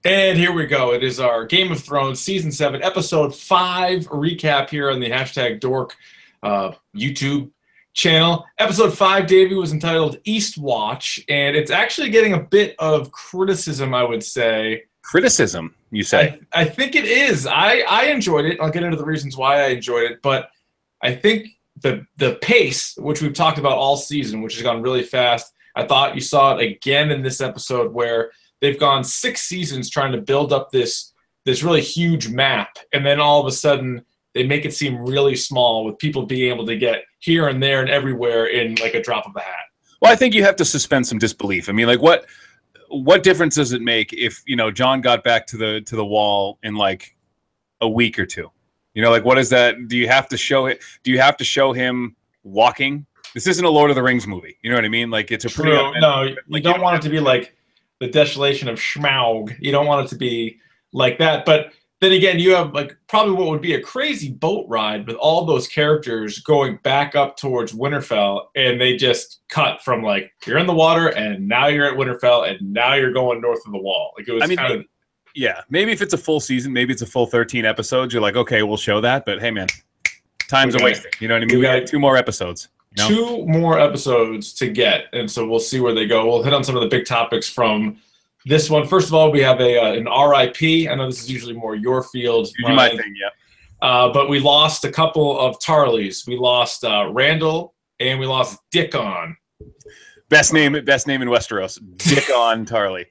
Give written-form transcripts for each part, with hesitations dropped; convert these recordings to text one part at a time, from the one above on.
And here we go. It is our Game of Thrones Season 7, Episode 5 recap here on the hashtag DORK YouTube channel. Episode 5, Davey, was entitled Eastwatch, and it's actually getting a bit of criticism, I would say. Criticism, you say? I think it is. I enjoyed it. I'll get into the reasons why I enjoyed it, but I think the pace, which we've talked about all season, which has gone really fast, I thought you saw it again in this episode where they've gone 6 seasons trying to build up this really huge map, and then all of a sudden they make it seem really small with people being able to get here and there and everywhere in like a drop of a hat. Well, I think you have to suspend some disbelief. I mean, like what difference does it make if, you know, John got back to the wall in like a week or two? You know, like what is that? Do you have to show it? Do you have to show him walking? This isn't a Lord of the Rings movie. You know what I mean? Like it's a pretty no, you don't want it to be like the desolation of Schmaug. You don't want it to be like that. But then again, you have like probably what would be a crazy boat ride with all those characters going back up towards Winterfell, and they just cut from like you're in the water and now you're at Winterfell and now you're going north of the wall. Like it was kind of. Yeah, maybe if it's a full season, maybe it's a full 13 episodes, you're like, okay, we'll show that. But hey, man, time's a wasting. You know what I mean? We got 2 more episodes. You know? 2 more episodes to get, and so we'll see where they go. We'll hit on some of the big topics from this one. First of all, we have an RIP. I know this is usually more your field. You might think, yeah. But we lost a couple of Tarleys. We lost Randall, and we lost Dickon. Best name in Westeros, Dickon Tarley.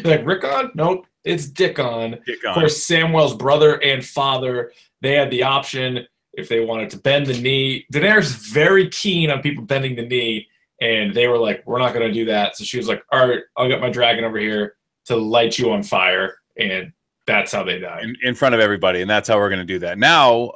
Like Rickon? Nope, it's Dickon. Of course, Samwell's brother and father, they had the option if they wanted to bend the knee. Daenerys is very keen on people bending the knee, and they were like, we're not going to do that. So she was like, all right, I'll get my dragon over here to light you on fire, and that's how they died. In front of everybody, and that's how we're going to do that. Now,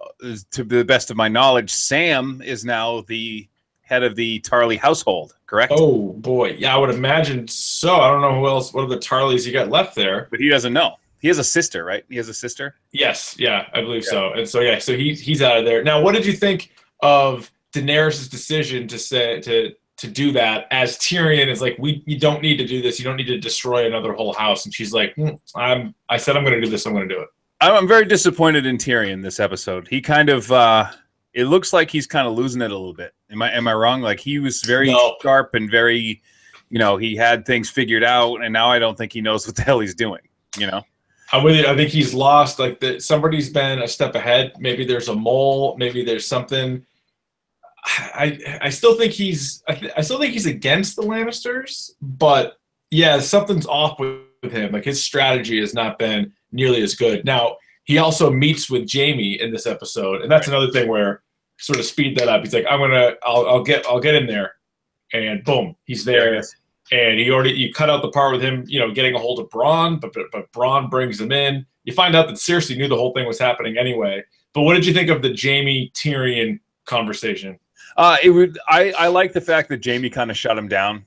to the best of my knowledge, Sam is now the head of the Tarley household, correct? Oh, boy. Yeah, I would imagine so. I don't know who else, what are the Tarleys you got left there? But he doesn't know. He has a sister, right? He has a sister? Yes, yeah, I believe so. And so, yeah, so he's out of there. Now, what did you think of Daenerys' decision to say to do that, as Tyrion is like, you don't need to do this. You don't need to destroy another whole house. And she's like, I said I'm going to do this. I'm going to do it. I'm very disappointed in Tyrion this episode. He kind of, it looks like he's kind of losing it a little bit. Am I wrong? Like he was very sharp and very, you know, he had things figured out, and now I don't think he knows what the hell he's doing, you know? I'm with you. I think he's lost. Like somebody's been a step ahead. Maybe there's a mole. Maybe there's something. I still think he's against the Lannisters, but yeah, something's off with him. Like his strategy has not been nearly as good. Now he also meets with Jaime in this episode, and that's another thing where sort of speed that up. He's like, I'll get in there, and boom, he's there. Yeah, and you cut out the part with him, you know, getting a hold of Bronn, but Bronn brings him in. You find out that Cersei knew the whole thing was happening anyway. But what did you think of the Jaime Tyrion conversation? I like the fact that Jaime kind of shut him down,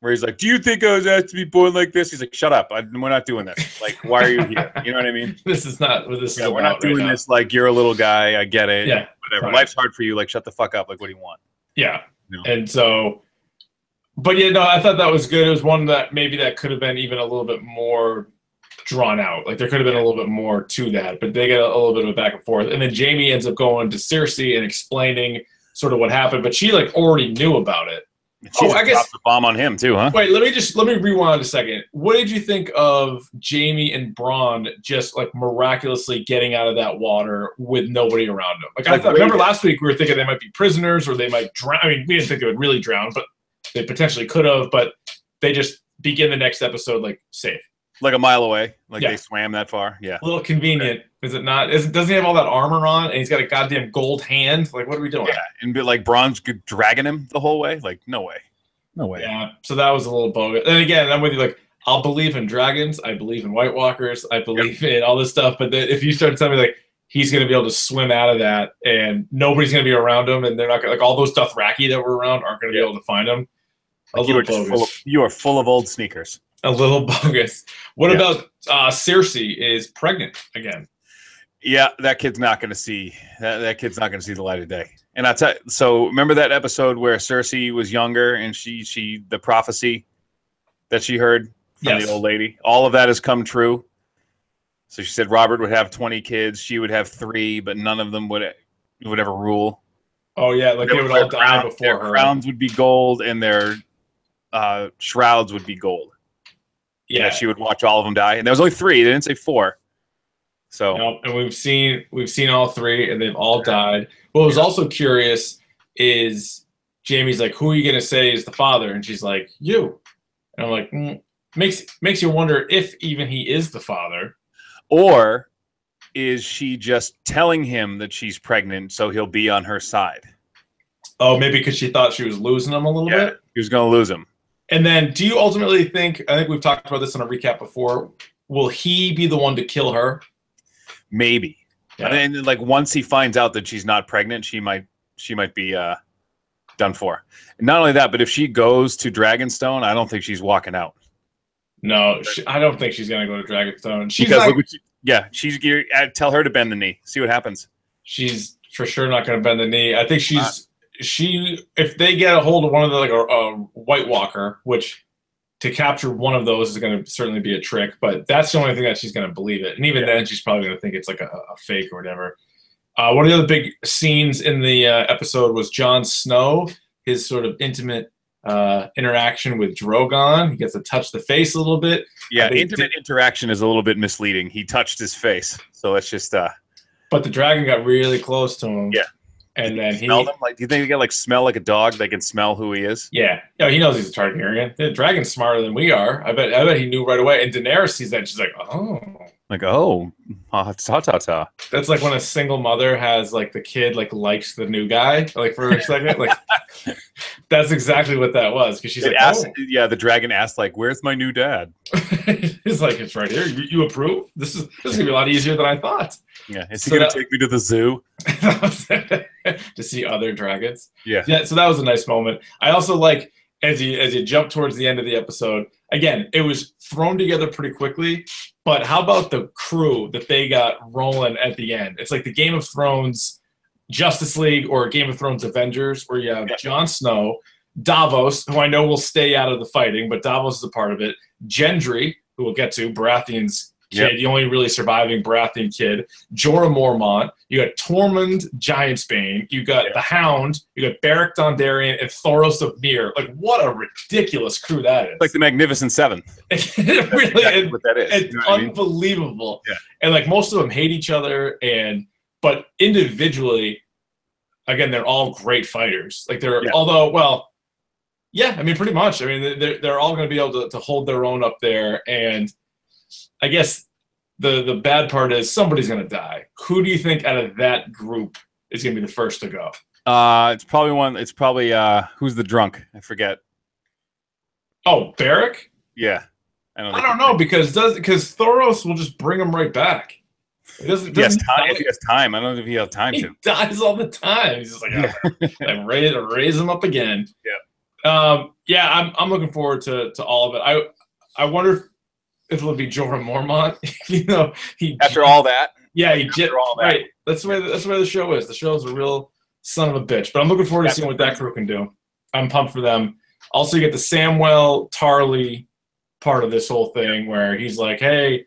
where he's like, "Do you think I was asked to be born like this?" He's like, "Shut up! We're not doing this. Like, why are you here? You know what I mean? This is not what this is. We're not doing this. Like, you're a little guy. I get it. Yeah, whatever. Life's hard for you. Like, shut the fuck up. Like, what do you want?" Yeah, you know? And so. But yeah, no, I thought that was good. It was one that maybe that could have been even a little bit more drawn out. Like there could have been a little bit more to that, but they get a little bit of a back and forth. And then Jaime ends up going to Cersei and explaining sort of what happened, but she like already knew about it. I guess dropped the bomb on him too, huh? Wait, let me rewind a second. What did you think of Jaime and Bronn just like miraculously getting out of that water with nobody around them? Like I thought, remember last week we were thinking they might be prisoners or they might drown. I mean, we didn't think they would really drown, but they potentially could have, but they just begin the next episode like safe. Like a mile away. Like they swam that far. Yeah. A little convenient, is it not? Doesn't he have all that armor on and he's got a goddamn gold hand? Like, what are we doing? Yeah. And like Bronn's dragging him the whole way? Like, no way. No way. Yeah. So that was a little bogus. And again, I'm with you. Like, I'll believe in dragons. I believe in White Walkers. I believe in all this stuff. But then if you start telling me like he's going to be able to swim out of that and nobody's going to be around him and they're not going to, like all those Dothraki that were around aren't going to be able to find him. You are full of old sneakers. A little bogus. What about Cersei is pregnant again? Yeah, that kid's not going to see that kid's not going to see the light of day. And so remember that episode where Cersei was younger and she the prophecy that she heard from the old lady. All of that has come true. So she said Robert would have 20 kids. She would have 3, but none of them would ever rule. Oh, yeah, like they would all die before their her. crowns would be gold, and their shrouds would be gold. Yeah, she would watch all of them die. And there was only 3. They didn't say 4. So, and we've seen all 3, and they've all died. What was also curious is Jaime's like, "Who are you gonna say is the father?" And she's like, "You." And I'm like, makes you wonder if even he is the father, or is she just telling him that she's pregnant so he'll be on her side? Oh, maybe because she thought she was losing him a little bit. He was going to lose him. And then, do you ultimately think? I think we've talked about this in a recap before. Will he be the one to kill her? Maybe. Yeah. And then, like, once he finds out that she's not pregnant, she might be done for. And not only that, but if she goes to Dragonstone, I don't think she's walking out. No, I don't think she's going to go to Dragonstone. She's tell her to bend the knee. See what happens. She's for sure not going to bend the knee. I think if they get a hold of one of the, like a White Walker, which to capture one of those is going to certainly be a trick, but that's the only thing that she's going to believe it. And even then, she's probably going to think it's like a fake or whatever. One of the other big scenes in the episode was Jon Snow, his sort of intimate interaction with Drogon. He gets to touch the face a little bit. Yeah, intimate interaction is a little bit misleading. He touched his face, so let's just. But the dragon got really close to him. Yeah, and then he smelled him. Like, do you think he can like smell like a dog? They can smell who he is. Yeah, he knows he's a Targaryen. The dragon's smarter than we are. I bet he knew right away. And Daenerys sees that, and she's like, oh. Like, oh, ta. That's like when a single mother has like the kid likes the new guy like for a second. Like that's exactly what that was, because she's the dragon asked like, "Where's my new dad?" He's like, "It's right here. You approve? This is gonna be a lot easier than I thought." Yeah, is he gonna take me to the zoo to see other dragons? Yeah. So that was a nice moment. I also like as you jump towards the end of the episode. Again, it was thrown together pretty quickly. But how about the crew that they got rolling at the end? It's like the Game of Thrones Justice League or Game of Thrones Avengers, where you have Jon Snow, Davos, who I know will stay out of the fighting, but Davos is a part of it, Gendry, who we'll get to, Baratheon's kid, the only really surviving Baratheon kid, Jorah Mormont, you got Tormund Giantsbane, you got the Hound, you got Beric Dondarrion, and Thoros of Myr. Like, what a ridiculous crew that is. It's like the Magnificent Seven. It really exactly what that is. It's unbelievable. Yeah. And like most of them hate each other, but individually, again, they're all great fighters. Like pretty much. I mean, they're all going to be able to hold their own up there. And I guess the bad part is somebody's going to die. Who do you think out of that group is going to be the first to go? It's probably who's the drunk? I forget. Oh, Beric? Yeah. I don't know because Thoros will just bring him right back. If he has time. I don't know if he has time to. He dies all the time. He's just like, raise him up again. Yeah. I'm looking forward to all of it. I wonder if it'll be Jorah Mormont. After all that. Yeah, right. That's the way the show is. The show is a real son of a bitch. But I'm looking forward to seeing what that crew can do. I'm pumped for them. Also, you get the Samwell Tarly part of this whole thing where he's like, hey,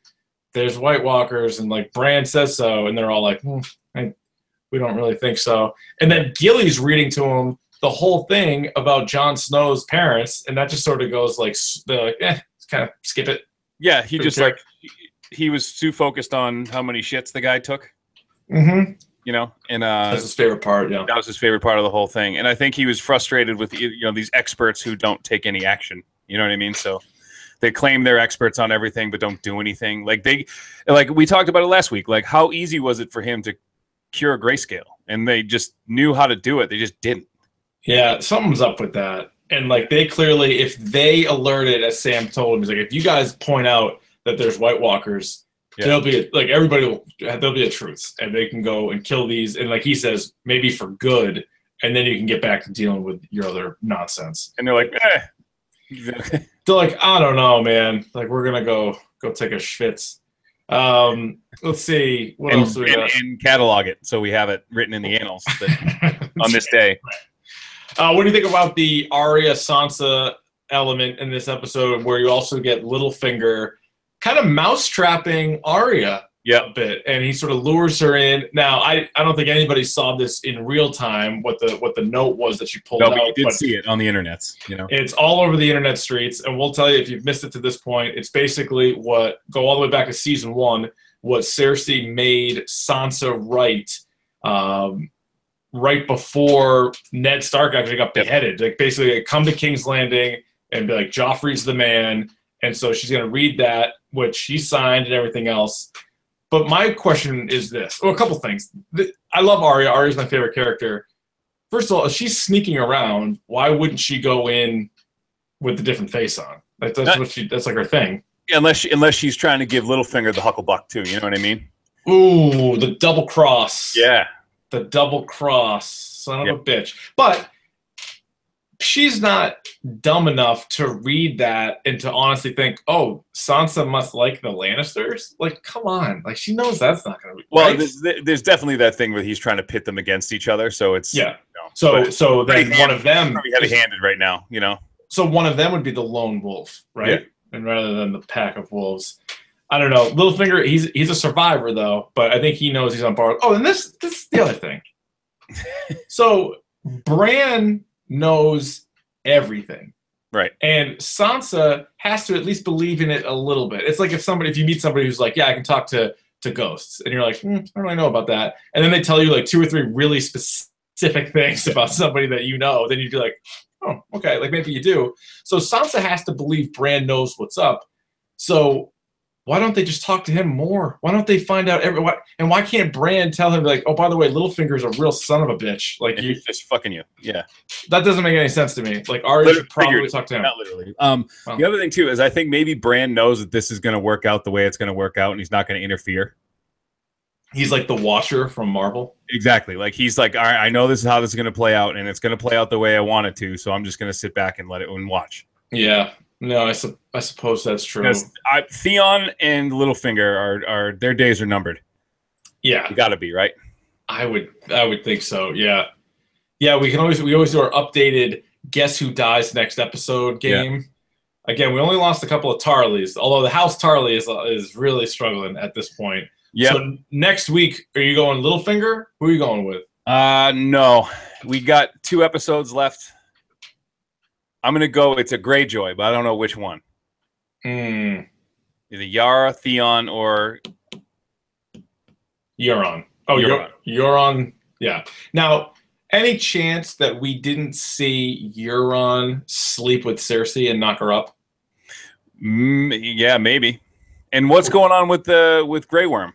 there's White Walkers, and like Bran says so, and they're all like, we don't really think so. And then Gilly's reading to him the whole thing about Jon Snow's parents, and that just sort of goes like, they're like, kind of skip it. Yeah, he just he was too focused on how many shits the guy took. Mm-hmm. And that's his favorite part. Yeah, that was his favorite part of the whole thing. And I think he was frustrated with these experts who don't take any action. You know what I mean? So they claim they're experts on everything, but don't do anything. Like we talked about it last week. Like, how easy was it for him to cure grayscale? And they just knew how to do it. They just didn't. Yeah, something's up with that. And like they clearly, if they alerted, as Sam told him, he's like, if you guys point out that there's White Walkers, there'll be there'll be a truce, and they can go and kill these. And like he says, maybe for good, and then you can get back to dealing with your other nonsense. And they're like, They're like, I don't know, man. Like, we're gonna go take a schwitz. Let's see what else we got. And catalog it so we have it written in the annals on this day. What do you think about the Arya Sansa element in this episode where you also get Littlefinger kind of mousetrapping Arya a bit, and he sort of lures her in. Now, I don't think anybody saw this in real time, what the note was that she pulled out. No, but you did see it on the internet. It's all over the internet streets, and we'll tell you if you've missed it to this point. It's basically go all the way back to season 1, what Cersei made Sansa write right before Ned Stark actually got beheaded. Like, basically, come to King's Landing and be like, Joffrey's the man. And so she's going to read that, which she signed and everything else. But my question is this. Well, a couple things. I love Arya. Arya's my favorite character. First of all, if she's sneaking around, why wouldn't she go in with the different face on? That's like her thing. Unless she's trying to give Littlefinger the hucklebuck too. You know what I mean? Ooh, the double cross. Yeah. The double cross. Son of a bitch. But she's not dumb enough to read that and to honestly think, oh, Sansa must like the Lannisters? Like, come on. Like, she knows that's not going to be well, right? there's definitely that thing where he's trying to pit them against each other. So it's So then one of them probably heavy-handed right now, So one of them would be the lone wolf, right? Yeah. And rather than the pack of wolves. I don't know. Littlefinger, he's a survivor though, but I think he knows he's on board. Oh, and this is the other thing. So Bran knows everything. Right. And Sansa has to at least believe in it a little bit. It's like if you meet somebody who's like, yeah, I can talk to ghosts. And you're like, I don't really know about that. And then they tell you like 2 or 3 really specific things about somebody that you know. Then you'd be like, oh, okay, like maybe you do. So Sansa has to believe Bran knows what's up. So why don't they just talk to him more? Why don't they find out and why can't Bran tell him like, oh, by the way, Littlefinger's a real son of a bitch. Like he's just fucking you. Yeah. That doesn't make any sense to me. Like Arya should probably talk to him. Not literally. The other thing too is I think maybe Bran knows that this is going to work out the way it's going to work out, and he's not going to interfere. He's like the Watcher from Marvel. Exactly. Like he's like, all right, I know this is how this is going to play out, and it's going to play out the way I want it to. So I'm just going to sit back and let it and watch. Yeah. No, I suppose that's true. Because Theon and Littlefinger are their days are numbered. Yeah, you got to be right. I would think so. Yeah, yeah. We always do our updated guess who dies next episode game. Yeah. Again, we only lost a couple of Tarleys, although the House Tarley is really struggling at this point. Yeah. So next week, are you going Littlefinger? Who are you going with? No, we got 2 episodes left. I'm going to go, it's a Greyjoy, but I don't know which one. Either Yara, Theon, or... Euron. Oh, Euron. Yeah. Now, any chance that we didn't see Euron sleep with Cersei and knock her up? Yeah, maybe. And what's going on with Grey Worm?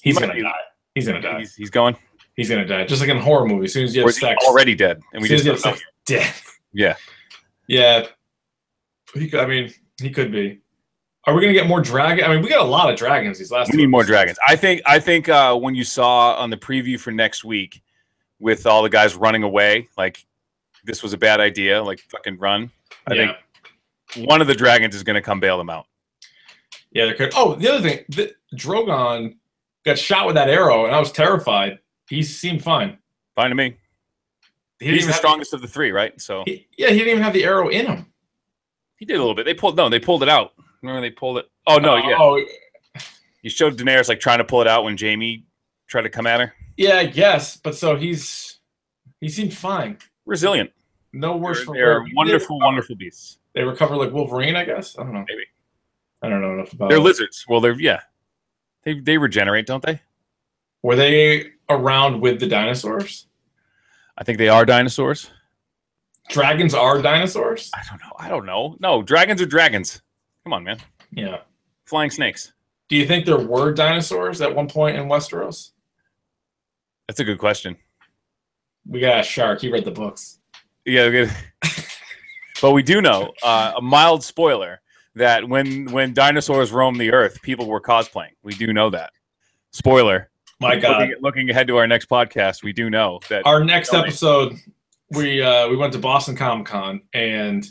He's going to die. He's going to die. He's going? He's going to die. Just like in a horror movie. As soon as you have sex. Already dead. And we just have sex, dead. Yeah. Yeah. He could be. Are we going to get more dragon? I mean, we got a lot of dragons these last. We need more dragons. I think when you saw on the preview for next week with all the guys running away, like this was a bad idea, like fucking run. I think one of the dragons is going to come bail them out. Yeah, there could. Oh, the other thing, Drogon got shot with that arrow, and I was terrified. He seemed fine. Fine to me. He's the strongest of the 3, right? So he didn't even have the arrow in him. He did a little bit. They pulled it out. Remember they pulled it? Oh no, yeah. Oh, you showed Daenerys like trying to pull it out when Jaime tried to come at her. Yeah, I guess. But so he seemed fine. Resilient. No worse for they're wonderful, wonderful beasts. They recover like Wolverine, I guess. I don't know. Maybe. I don't know enough about. They're lizards. Well, they regenerate, don't they? Were they around with the dinosaurs? I think they are dinosaurs. Dragons are dinosaurs? I don't know. No, dragons are dragons. Come on, man. Yeah. Flying snakes. Do you think there were dinosaurs at one point in Westeros? That's a good question. We got a shark. He read the books. Yeah. But we do know, a mild spoiler, that when dinosaurs roamed the earth, people were cosplaying. We do know that. Spoiler. My God. Looking ahead to our next podcast, we do know that our next episode, we went to Boston Comic Con, and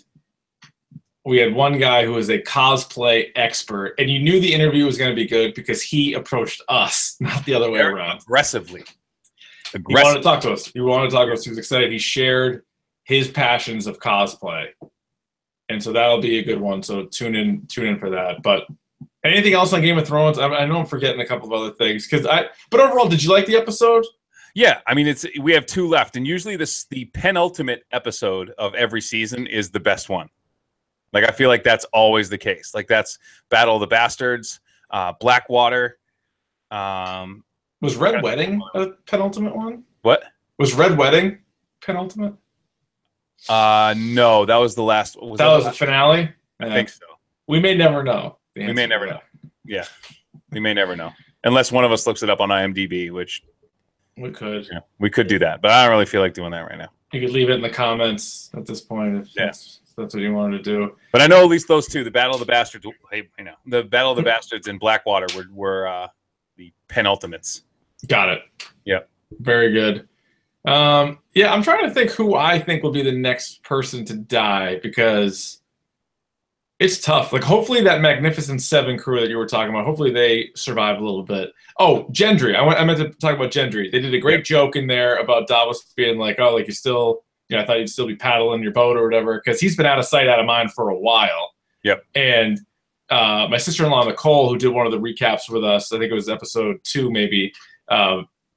we had one guy who was a cosplay expert, and you knew the interview was going to be good because he approached us, not the other way around. Aggressively. He wanted to talk to us. He was excited. He shared his passions of cosplay. and so that'll be a good one. So tune in for that. But anything else on Game of Thrones? I know I'm forgetting a couple of other things but overall, did you like the episode? Yeah, I mean, we have 2 left, and usually the penultimate episode of every season is the best one. Like, I feel like that's always the case. Like, that's Battle of the Bastards, Blackwater. Was Red Wedding a penultimate one? What? Was Red Wedding penultimate? No, that was the last. That was the finale? I think so. We may never know. We may never know. Yeah, we may never know. Unless one of us looks it up on IMDb, which... We could. Yeah, we could do that, but I don't really feel like doing that right now. You could leave it in the comments at this point if that's what you wanted to do. But I know at least those 2, the Battle of the Bastards. I know the Battle of the Bastards and Blackwater were the penultimates. Got it. Yep. Very good. I'm trying to think who I think will be the next person to die because it's tough. Like, hopefully that Magnificent Seven crew that you were talking about, hopefully they survive a little bit. Oh, Gendry. I meant to talk about Gendry. They did a great joke in there about Davos being like, oh, like, you're still, I thought you'd still be paddling your boat or whatever, because he's been out of sight, out of mind for a while. Yep. And my sister-in-law, Nicole, who did one of the recaps with us, I think it was episode 2 maybe,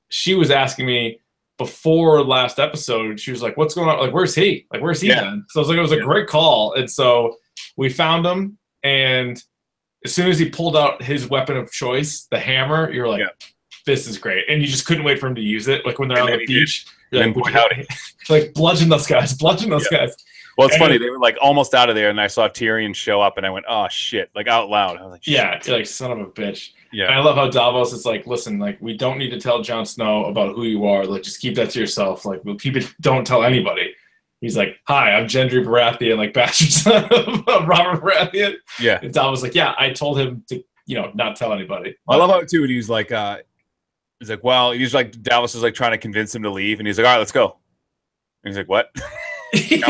she was asking me before last episode, she was like, what's going on? Like, where's he? Like, where's he been? So I was like, it was a great call. And so we found him, and as soon as he pulled out his weapon of choice, the hammer, you're like, this is great. And you just couldn't wait for him to use it. Like, when they're on the beach, you're like, bludgeon those guys, bludgeon those guys. Well, it's funny. They were like almost out of there, and I saw Tyrion show up, and I went, oh, shit, like out loud. I was like, shit. Yeah, you're like, son of a bitch. Yeah. And I love how Davos is like, listen, like, we don't need to tell Jon Snow about who you are. Like, just keep that to yourself. Like, we'll keep it, don't tell anybody. He's like, hi, I'm Gendry Baratheon, like, bastard son of Robert Baratheon. Yeah. And Davos was like, yeah, I told him to, not tell anybody. I love how, too, and he's like, well, he's like, Davos is like trying to convince him to leave, and he's like, all right, let's go. And he's like, what? he's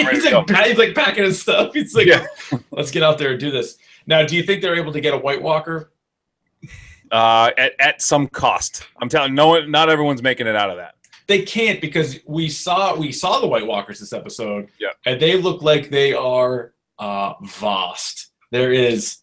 like packing his stuff. He's like, let's get out there and do this. Now, do you think they're able to get a White Walker? At some cost. I'm telling you, not everyone's making it out of that. They can't, because we saw the White Walkers this episode, yeah, and they look like they are vast. There is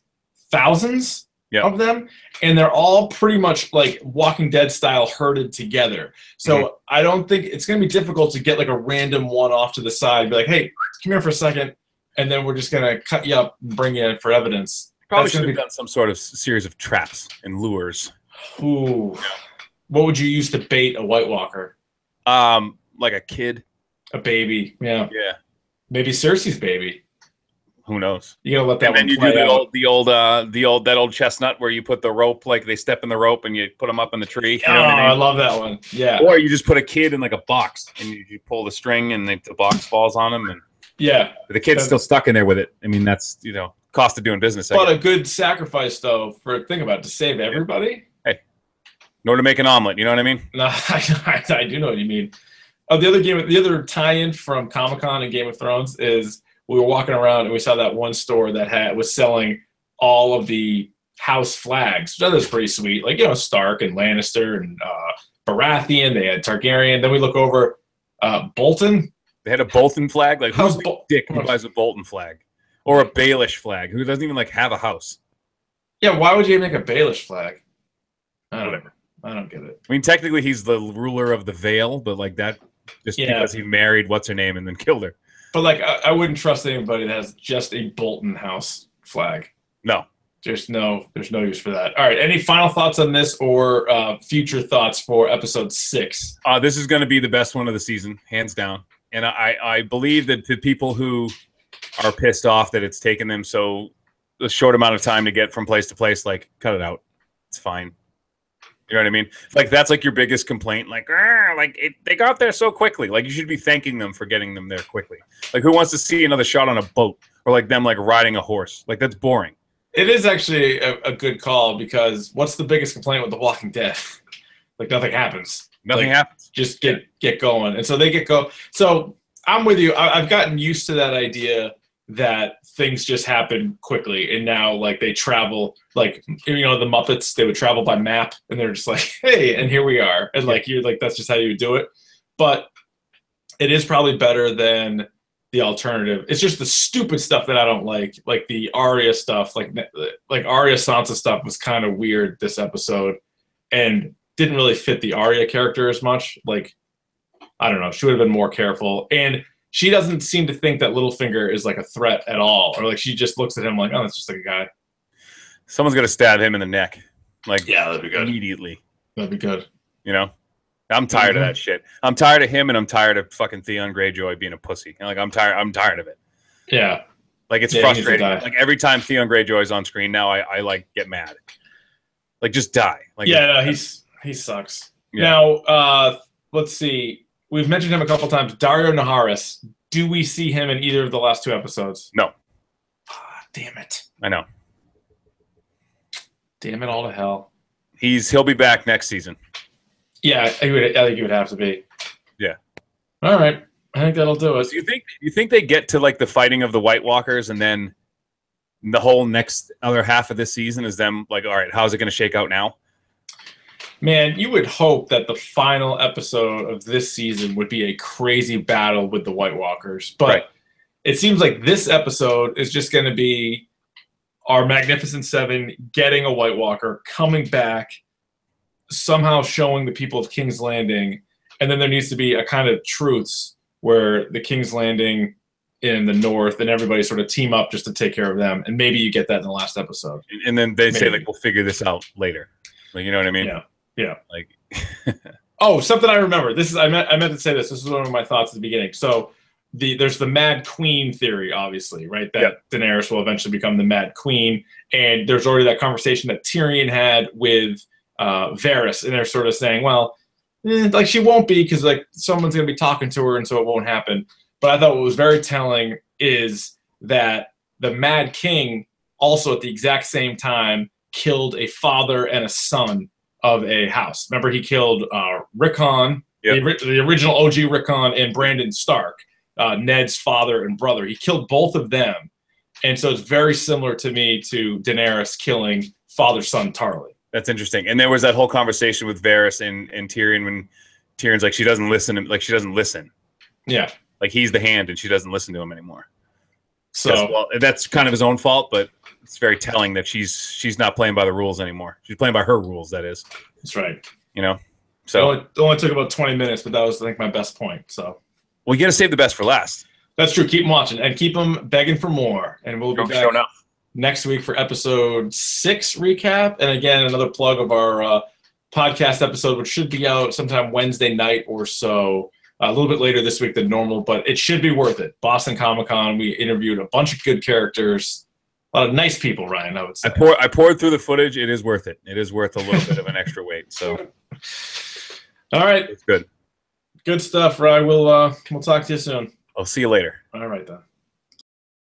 thousands of them, and they're all pretty much like Walking Dead style herded together. So I don't think it's going to be difficult to get like a random one off to the side and be like, hey, come here for a second, and then we're just going to cut you up and bring you in for evidence. Probably should have done some sort of series of traps and lures. Ooh. Yeah. What would you use to bait a White Walker? Like a kid. A baby. Yeah. Yeah. Maybe Cersei's baby. Who knows? You gotta let that one play out. And then you do that old chestnut where you put the rope, like they step in the rope and you put them up in the tree. You know what I mean? I love that one. Yeah. Or you just put a kid in like a box and you pull the string and the box falls on him, and the kid's still stuck in there with it. I mean, that's, cost of doing business. But a good sacrifice, though, think about it, to save everybody. Hey, in order to make an omelet, you know what I mean? No, I do know what you mean. The other tie-in from Comic-Con and Game of Thrones is we were walking around and we saw that one store that was selling all of the house flags. That was pretty sweet. Like, Stark and Lannister and Baratheon. They had Targaryen. Then we look over Bolton. They had a Bolton flag. Like, who's the dick who buys a Bolton flag? Or a Baelish flag, who doesn't even have a house. Yeah, why would you make a Baelish flag? I don't get it. I mean, technically he's the ruler of the Vale, but like that just because he married what's her name and then killed her. But like, I wouldn't trust anybody that has just a Bolton house flag. No. There's no use for that. All right, any final thoughts on this or future thoughts for episode 6? This is going to be the best one of the season, hands down. And I believe that the people who are pissed off that it's taken them so a short amount of time to get from place to place, like, cut it out. It's fine. You know what I mean? Like, that's like your biggest complaint. Like, they got there so quickly. Like, you should be thanking them for getting them there quickly. Like, who wants to see another shot on a boat or like them like riding a horse? Like, that's boring. It is actually a good call, because what's the biggest complaint with The Walking Dead? Like, nothing happens. Nothing happens. Just get going. And so they get going. So I'm with you. I've gotten used to that idea that things just happen quickly, and now like they travel, like, the Muppets, they would travel by map, and they're just like, hey, and here we are, and like you're like, that's just how you do it. But it is probably better than the alternative. It's just the stupid stuff that I don't like the Arya stuff, like Arya Sansa stuff was kind of weird this episode, and didn't really fit the Arya character as much. Like, I don't know, she would have been more careful, and she doesn't seem to think that Littlefinger is like a threat at all, or like she just looks at him like, oh, that's just like a guy. Someone's gonna stab him in the neck, like yeah, that'd be good immediately. That'd be good. You know. I'm tired of that shit. I'm tired of him, and I'm tired of fucking Theon Greyjoy being a pussy. Like I'm tired of it. Yeah, like it's frustrating. Like every time Theon Greyjoy is on screen now, I like get mad. Like just die. Like yeah, no, he sucks. Yeah. Now let's see. We've mentioned him a couple times. Dario Naharis. Do we see him in either of the last 2 episodes? No. Damn it. I know. Damn it all to hell. He'll be back next season. Yeah, I think he would have to be. Yeah. All right. I think that'll do it. So you think they get to like the fighting of the White Walkers, and then the whole next other half of this season is them like, all right, how's it going to shake out now? Man, you would hope that the final episode of this season would be a crazy battle with the White Walkers, but it seems like this episode is just going to be our Magnificent Seven getting a White Walker, coming back, somehow showing the people of King's Landing, and then there needs to be a kind of truce where the King's Landing in the north and everybody sort of team up just to take care of them, and maybe you get that in the last episode. And then they say like, we'll figure this out later. Like, you know what I mean? Yeah. Like, oh, something I remember. This is I meant to say this. This is one of my thoughts at the beginning. So there's the Mad Queen theory, obviously, right? That Daenerys will eventually become the Mad Queen, and there's already that conversation that Tyrion had with Varys, and they're sort of saying, well, like she won't be because like someone's going to be talking to her, and so it won't happen. But I thought what was very telling is that the Mad King also at the exact same time killed a father and a son of a house. Remember, he killed Rickon, the original OG Rickon, and Brandon Stark, Ned's father and brother. He killed both of them. And so it's very similar to me to Daenerys killing father-son Tarly. That's interesting. And there was that whole conversation with Varys and Tyrion when Tyrion's like, she doesn't listen. Like, she doesn't listen. Yeah. Like, he's the hand and she doesn't listen to him anymore. So well, that's kind of his own fault, but it's very telling that she's not playing by the rules anymore. She's playing by her rules, that is. That's right. You know? So it only took about 20 minutes, but that was, I think, my best point. So well, you got to save the best for last. That's true. Keep them watching and keep them begging for more. And we'll be back next week for episode 6 recap. And again, another plug of our podcast episode, which should be out sometime Wednesday night or so. A little bit later this week than normal, but it should be worth it. Boston Comic-Con, we interviewed a bunch of good characters. A lot of nice people, Ryan, I would say. I poured through the footage. It is worth it. It is worth a little bit of an extra weight. So, all right. It's good. Good stuff, Ryan. We'll talk to you soon. I'll see you later. All right, then.